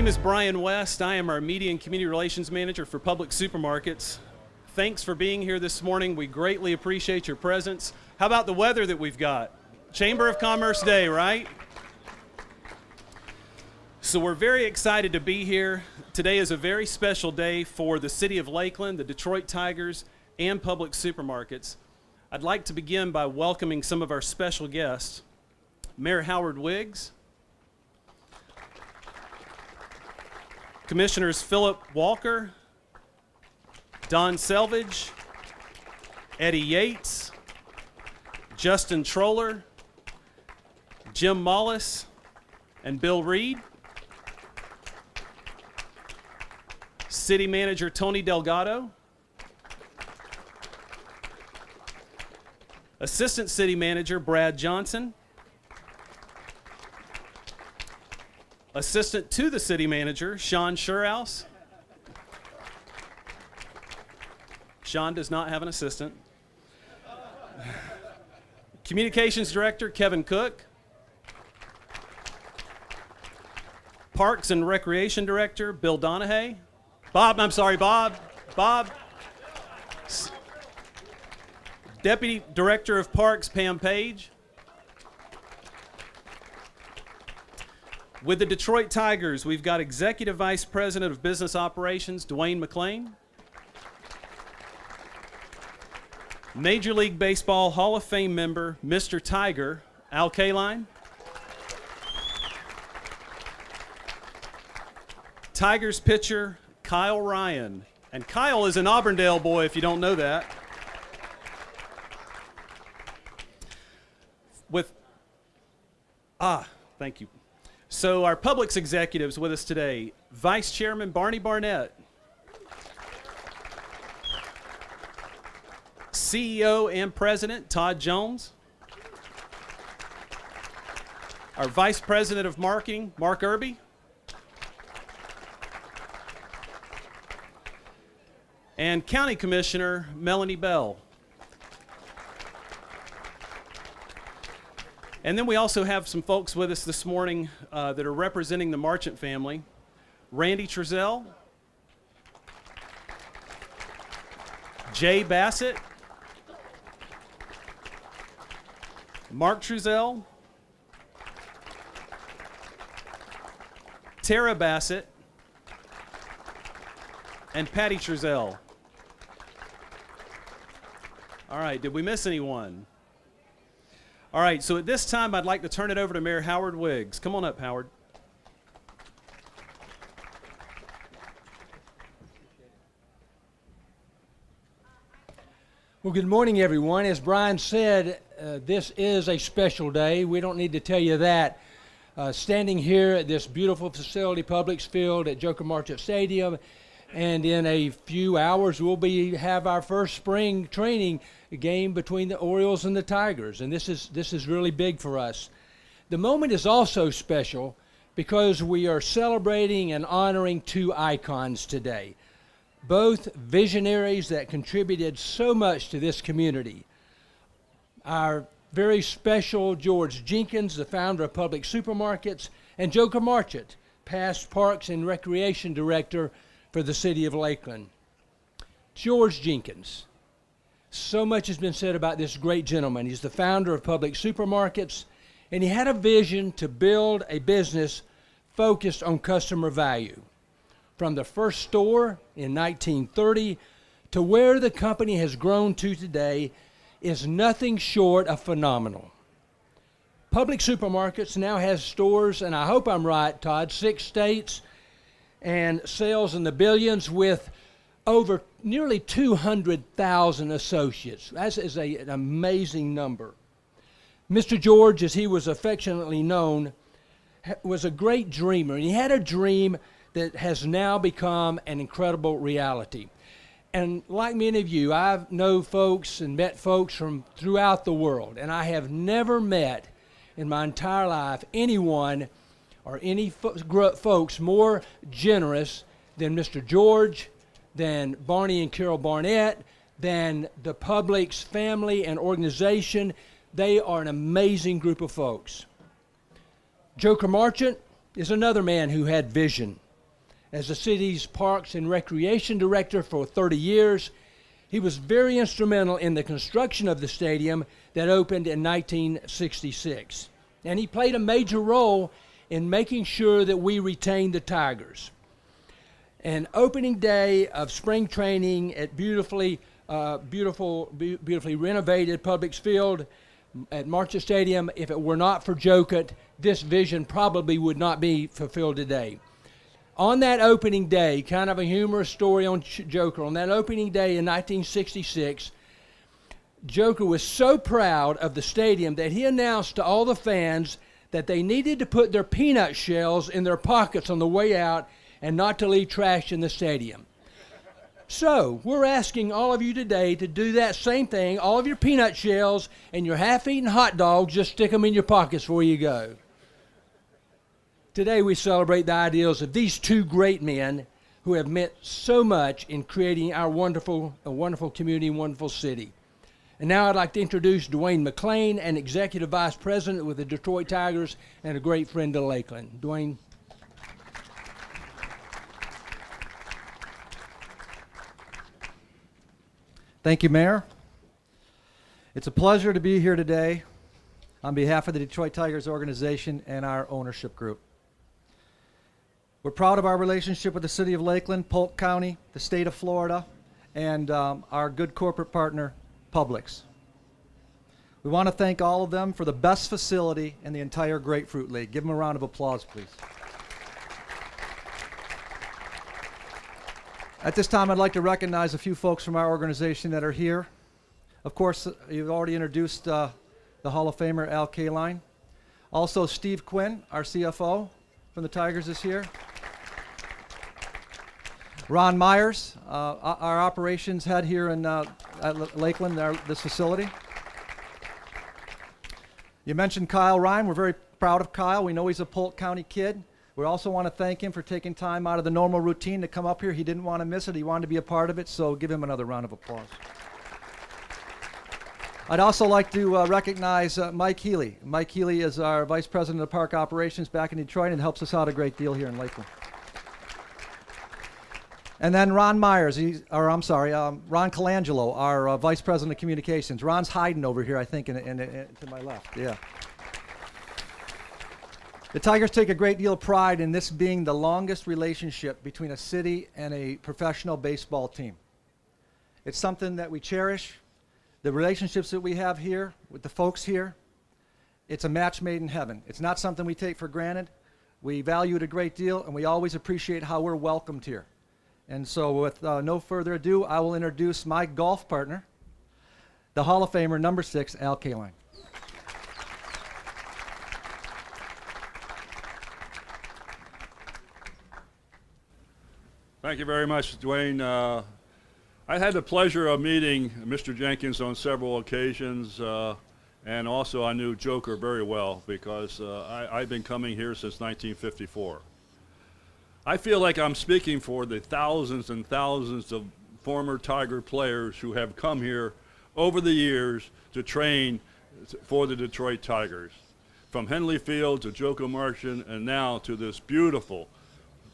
name is Brian West. I am our Media and Community Relations Manager for Public Supermarkets. Thanks for being here this morning. We greatly appreciate your presence. How about the weather that we've got? Chamber of Commerce Day, right? So we're very excited to be here. Today is a very special day for the City of Lakeland, the Detroit Tigers, and Public Supermarkets. I'd like to begin by welcoming some of our special guests. Mayor Howard Wiggs, Commissioners Philip Walker, Don Selvage, Eddie Yates, Justin Troller, Jim Mollis, and Bill Reed. City Manager Tony Delgado, Assistant City Manager Brad Johnson, Assistant to the City Manager Sean Sherhouse. Sean does not have an assistant. Communications Director Kevin Cook, Parks and Recreation Director Bill Donahue. Bob. Deputy Director of Parks, Pam Page. With the Detroit Tigers, we've got Executive Vice President of Business Operations, Dwayne McLean. Major League Baseball Hall of Fame member, Mr. Tiger, Al Kaline. Tigers pitcher, Kyle Ryan. And Kyle is an Auburndale boy, if you don't know that. Thank you. So our Publix executives with us today, Vice Chairman Barney Barnett, CEO and President Todd Jones, our Vice President of Marketing, Mark Irby, and County Commissioner Melanie Bell. And then we also have some folks with us this morning that are representing the Marchant family. Randy Trezell, Jay Bassett, Mark Trezell, Tara Bassett, and Patty Trezell. All right, did we miss anyone? All right, so at this time, I'd like to turn it over to Mayor Howard Wiggs. Come on up, Howard. Well, good morning, everyone. As Brian said, this is a special day. We don't need to tell you that. Standing here at this beautiful facility, Publix Field at Joker Marchant Stadium, and in a few hours, we'll have our first spring training game between the Orioles and the Tigers, and this is really big for us. The moment is also special because we are celebrating and honoring two icons today, both visionaries that contributed so much to this community. Our very special George Jenkins, the founder of Public Supermarkets, and Joker Marchant, past Parks and Recreation Director for the City of Lakeland. George Jenkins. So much has been said about this great gentleman. He's the founder of Public Supermarkets, and he had a vision to build a business focused on customer value. From the first store in 1930 to where the company has grown to today is nothing short of phenomenal. Public Supermarkets now has stores, and I hope I'm right, Todd, 6 states, and sales in the billions with over nearly 200,000 associates. That is an amazing number. Mr. George, as he was affectionately known, was a great dreamer. And he had a dream that has now become an incredible reality. And like many of you, I know folks and met folks from throughout the world, and I have never met in my entire life anyone or any folks more generous than Mr. George, than Barney and Carol Barnett, than the Publix family and organization. They are an amazing group of folks. Joker Marchant is another man who had vision. as the city's Parks and Recreation Director for 30 years. He was very instrumental in the construction of the stadium that opened in 1966. And he played a major role in making sure that we retained the Tigers. And opening day of spring training at beautifully renovated Publix Field at Marchant Stadium, if it were not for Jokert, this vision probably would not be fulfilled today. On that opening day, kind of a humorous story on Joker, on that opening day in 1966, Joker was so proud of the stadium that he announced to all the fans that they needed to put their peanut shells in their pockets on the way out and not to leave trash in the stadium. So, we're asking all of you today to do that same thing. All of your peanut shells and your half-eaten hot dogs, just stick them in your pockets before you go. Today we celebrate the ideals of these two great men who have meant so much in creating our wonderful community and wonderful city. And now I'd like to introduce Dwayne McClain, an Executive Vice President with the Detroit Tigers and a great friend to Lakeland. Dwayne. Thank you, Mayor. It's a pleasure to be here today on behalf of the Detroit Tigers organization and our ownership group. We're proud of our relationship with the City of Lakeland, Polk County, the state of Florida, and our good corporate partner, Publix. We want to thank all of them for the best facility in the entire Grapefruit League. Give them a round of applause, please. At this time, I'd like to recognize a few folks from our organization that are here. Of course, you've already introduced the Hall of Famer Al Kaline. Also, Steve Quinn, our CFO from the Tigers, is here. Ron Myers, our operations head here in at Lakeland, this facility. You mentioned Kyle Ryan. We're very proud of Kyle. We know he's a Polk County kid. We also want to thank him for taking time out of the normal routine to come up here. He didn't want to miss it. He wanted to be a part of it, so give him another round of applause. I'd also like to recognize Mike Healy. Mike Healy is our Vice President of Park Operations back in Detroit and helps us out a great deal here in Lakeland. And then Ron Myers, Ron Colangelo, our Vice President of Communications. Ron's hiding over here, I think, to my left. Yeah. The Tigers take a great deal of pride in this being the longest relationship between a city and a professional baseball team. It's something that we cherish. The relationships that we have here with the folks here, it's a match made in heaven. It's not something we take for granted. We value it a great deal, and we always appreciate how we're welcomed here. And so with no further ado, I will introduce my golf partner, the Hall of Famer, number 6, Al Kaline. Thank you very much, Dwayne. I had the pleasure of meeting Mr. Jenkins on several occasions, and also I knew Joker very well because I've been coming here since 1954. I feel like I'm speaking for the thousands and thousands of former Tiger players who have come here over the years to train for the Detroit Tigers. From Henley Field to Joker Marchant and now to this beautiful,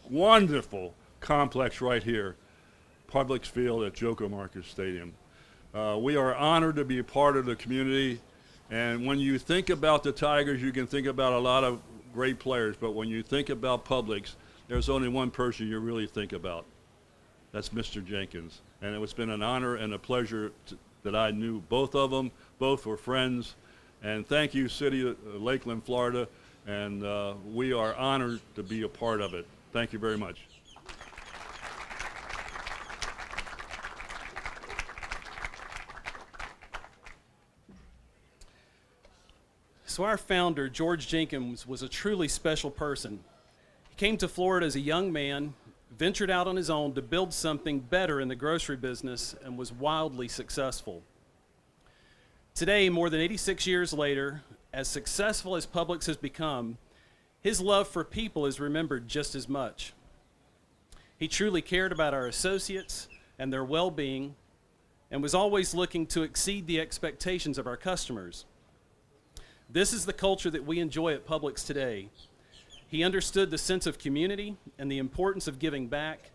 wonderful complex right here, Publix Field at Joker Marchant Stadium. We are honored to be a part of the community, and when you think about the Tigers, you can think about a lot of great players, but when you think about Publix, there's only one person you really think about. That's Mr. Jenkins, and it's been an honor and a pleasure that I knew both of them. Both were friends, and thank you, City of Lakeland, Florida, and we are honored to be a part of it. Thank you very much. So our founder, George Jenkins, was a truly special person. He came to Florida as a young man, ventured out on his own to build something better in the grocery business, and was wildly successful. Today, more than 86 years later, as successful as Publix has become, his love for people is remembered just as much. He truly cared about our associates and their well-being, and was always looking to exceed the expectations of our customers. This is the culture that we enjoy at Publix today. He understood the sense of community and the importance of giving back,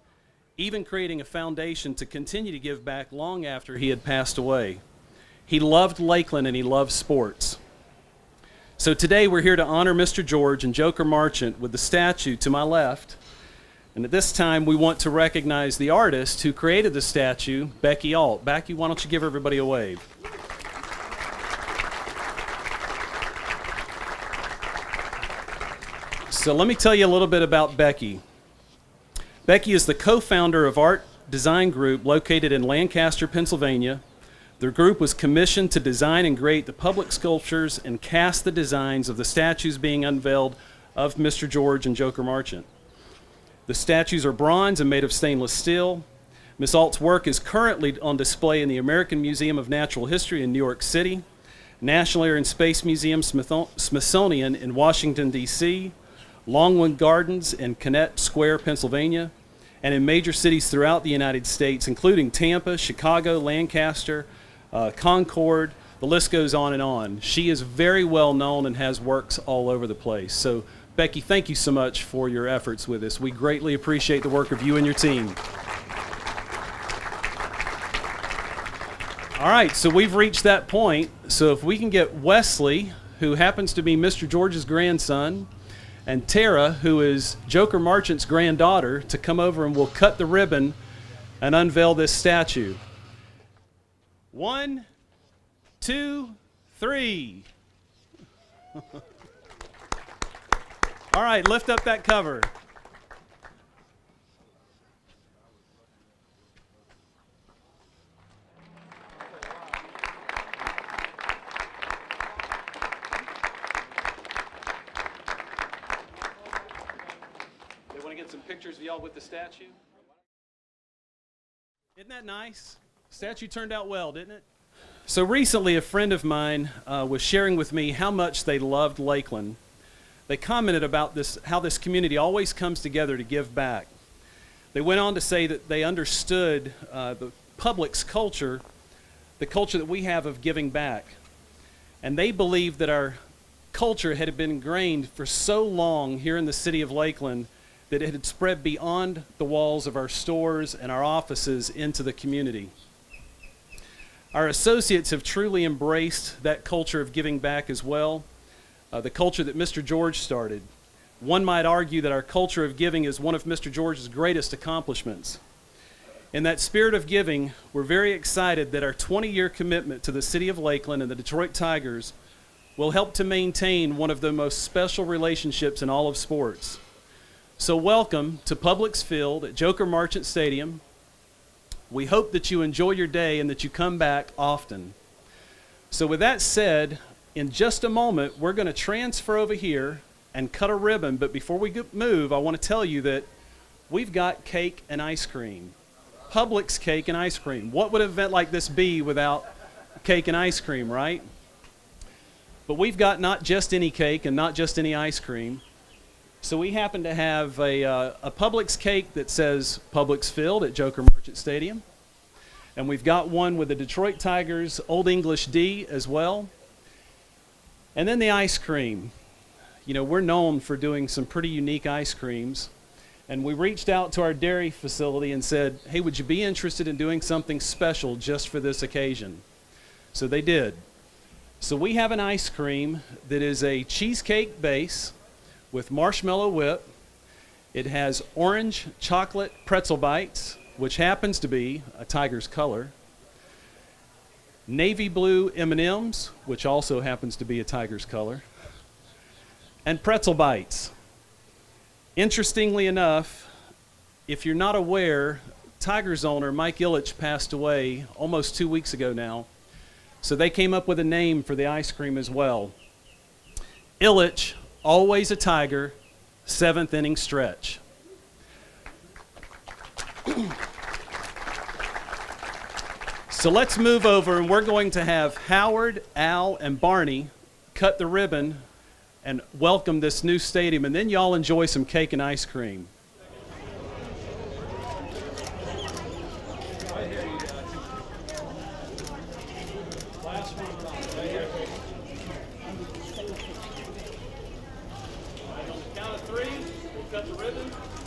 even creating a foundation to continue to give back long after he had passed away. He loved Lakeland and he loved sports. So today we're here to honor Mr. George and Joker Marchant with the statue to my left. And at this time, we want to recognize the artist who created the statue, Becky Alt. Becky, why don't you give everybody a wave? So let me tell you a little bit about Becky. Becky is the co-founder of Art Design Group located in Lancaster, Pennsylvania. Their group was commissioned to design and create the public sculptures and cast the designs of the statues being unveiled of Mr. George and Joker Marchant. The statues are bronze and made of stainless steel. Ms. Alt's work is currently on display in the American Museum of Natural History in New York City, National Air and Space Museum Smithsonian in Washington, D.C., Longwood Gardens in Connett Square, Pennsylvania, and in major cities throughout the United States, including Tampa, Chicago, Lancaster, Concord. The list goes on and on. She is very well known and has works all over the place. So, Becky, thank you so much for your efforts with this. We greatly appreciate the work of you and your team. All right, so we've reached that point. So if we can get Wesley, who happens to be Mr. George's grandson, and Tara, who is Joker Marchant's granddaughter, to come over and we'll cut the ribbon and unveil this statue. 1, 2, 3. All right, lift up that cover. They want to get some pictures of y'all with the statue? Isn't that nice? Statue turned out well, didn't it? So recently, a friend of mine was sharing with me how much they loved Lakeland. They commented about this, how this community always comes together to give back. They went on to say that they understood the public's culture, the culture that we have of giving back. And they believed that our culture had been ingrained for so long here in the city of Lakeland that it had spread beyond the walls of our stores and our offices into the community. Our associates have truly embraced that culture of giving back as well. The culture that Mr. George started. One might argue that our culture of giving is one of Mr. George's greatest accomplishments. In that spirit of giving, we're very excited that our 20-year commitment to the city of Lakeland and the Detroit Tigers will help to maintain one of the most special relationships in all of sports. So welcome to Publix Field at Joker Marchant Stadium. We hope that you enjoy your day and that you come back often. So with that said, in just a moment, we're going to transfer over here and cut a ribbon. But before we move, I want to tell you that we've got cake and ice cream. Publix cake and ice cream. What would an event like this be without cake and ice cream, right? But we've got not just any cake and not just any ice cream. So we happen to have a Publix cake that says Publix Field at Joker Marchant Stadium. And we've got one with the Detroit Tigers Old English D as well. And then the ice cream. You know, we're known for doing some pretty unique ice creams. And we reached out to our dairy facility and said, hey, would you be interested in doing something special just for this occasion? So they did. So we have an ice cream that is a cheesecake base with marshmallow whip. It has orange chocolate pretzel bites, which happens to be a tiger's color. Navy blue M&Ms, which also happens to be a tiger's color, and pretzel bites. Interestingly enough, if you're not aware, Tigers owner Mike Ilitch passed away almost 2 weeks ago now, so they came up with a name for the ice cream as well. Ilitch, always a Tiger, 7th inning stretch. So let's move over, and we're going to have Howard, Al, and Barney cut the ribbon and welcome this new stadium, and then y'all enjoy some cake and ice cream. On the count of 3. cut the ribbon.